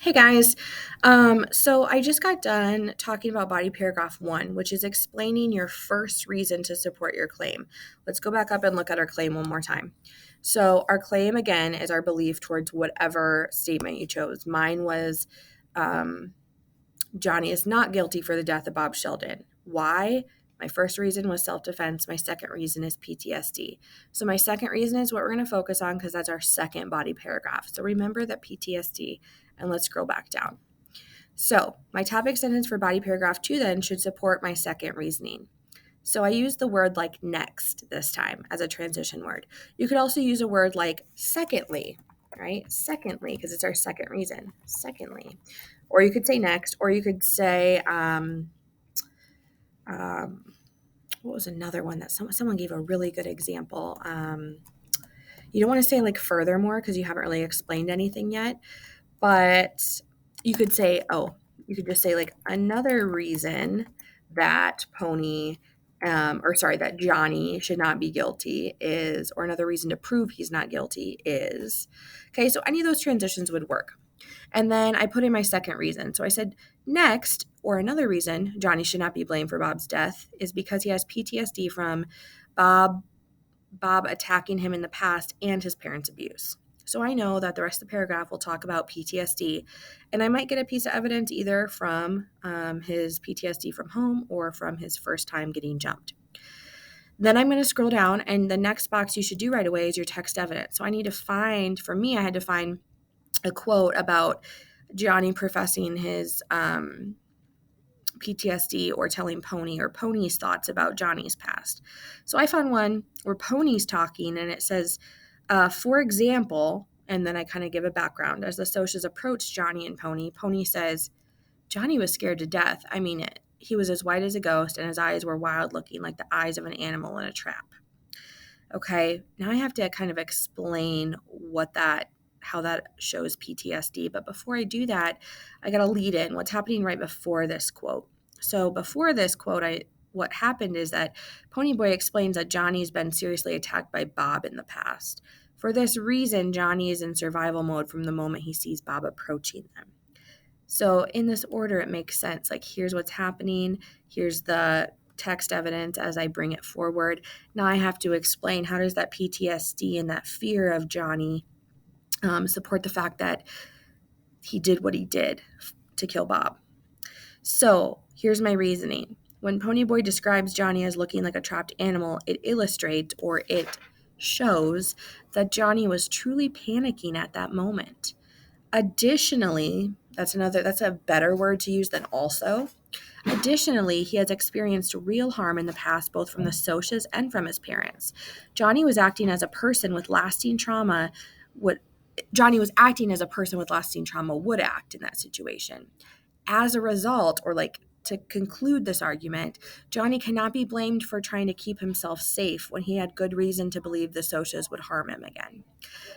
Hey guys. So I just got done talking about body paragraph 1, which is explaining your first reason to support your claim. Let's go back up and look at our claim one more time. So our claim again is our belief towards whatever statement you chose. Mine was um, Johnny is not guilty for the death of Bob Sheldon. Why? My first reason was self-defense. My second reason is PTSD. So my second reason is what we're going to focus on because that's our second body paragraph. So remember that PTSD, and let's scroll back down. So my topic sentence for body paragraph 2 then should support my second reasoning. So I use the word like next this time as a transition word. You could also use a word like secondly, right? Secondly, because it's our second reason. Secondly. Or you could say next, or you could say, what was another one that someone gave a really good example? You don't want to say like furthermore because you haven't really explained anything yet, but you could say, you could just say like another reason that that Johnny should not be guilty is, or another reason to prove he's not guilty is, okay, so any of those transitions would work. And then I put in my second reason. So I said, next, or another reason Johnny should not be blamed for Bob's death is because he has PTSD from Bob attacking him in the past and his parents' abuse. So I know that the rest of the paragraph will talk about PTSD, and I might get a piece of evidence either from his PTSD from home or from his first time getting jumped. Then I'm going to scroll down, and the next box you should do right away is your text evidence. So I need to find, for me, I had to find a quote about Johnny professing his PTSD or telling Pony or Pony's thoughts about Johnny's past. So I found one where Pony's talking and it says, for example, and then I kind of give a background. As the Socias approach Johnny and Pony, Pony says, Johnny was scared to death. I mean it. He was as white as a ghost and his eyes were wild looking like the eyes of an animal in a trap. Okay, now I have to kind of explain how that shows PTSD. But before I do that, I got to lead in what's happening right before this quote. So before this quote, what happened is that Ponyboy explains that Johnny's been seriously attacked by Bob in the past. For this reason, Johnny is in survival mode from the moment he sees Bob approaching them. So in this order, it makes sense. Like, here's what's happening. Here's the text evidence as I bring it forward. Now I have to explain, how does that PTSD and that fear of Johnny support the fact that he did what he did to kill Bob. So here's my reasoning. When Ponyboy describes Johnny as looking like a trapped animal, it illustrates, or it shows, that Johnny was truly panicking at that moment. Additionally, that's a better word to use than also. Additionally, he has experienced real harm in the past, both from the Socias and from his parents. Johnny was acting as a person with lasting trauma would act in that situation. As a result, or like to conclude this argument, Johnny cannot be blamed for trying to keep himself safe when he had good reason to believe the Socias would harm him again.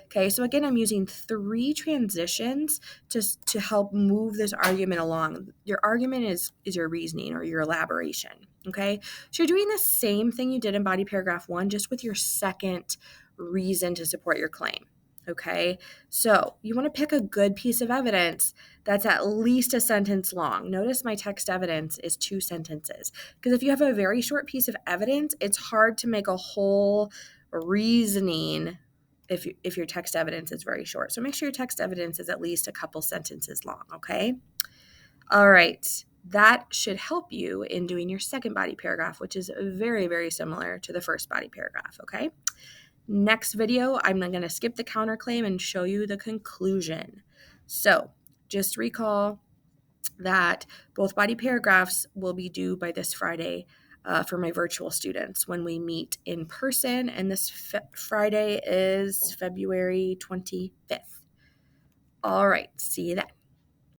Okay, so again, I'm using 3 transitions to help move this argument along. Your argument is your reasoning or your elaboration, okay? So you're doing the same thing you did in body paragraph 1, just with your second reason to support your claim, okay? So you want to pick a good piece of evidence that's at least a sentence long. Notice my text evidence is 2 sentences, because if you have a very short piece of evidence, it's hard to make a whole reasoning if your text evidence is very short. So make sure your text evidence is at least a couple sentences long, okay? All right. That should help you in doing your second body paragraph, which is very, very similar to the first body paragraph, okay? Next video, I'm going to skip the counterclaim and show you the conclusion. So just recall that both body paragraphs will be due by this Friday for my virtual students when we meet in person, and this Friday is February 25th. All right, see you then.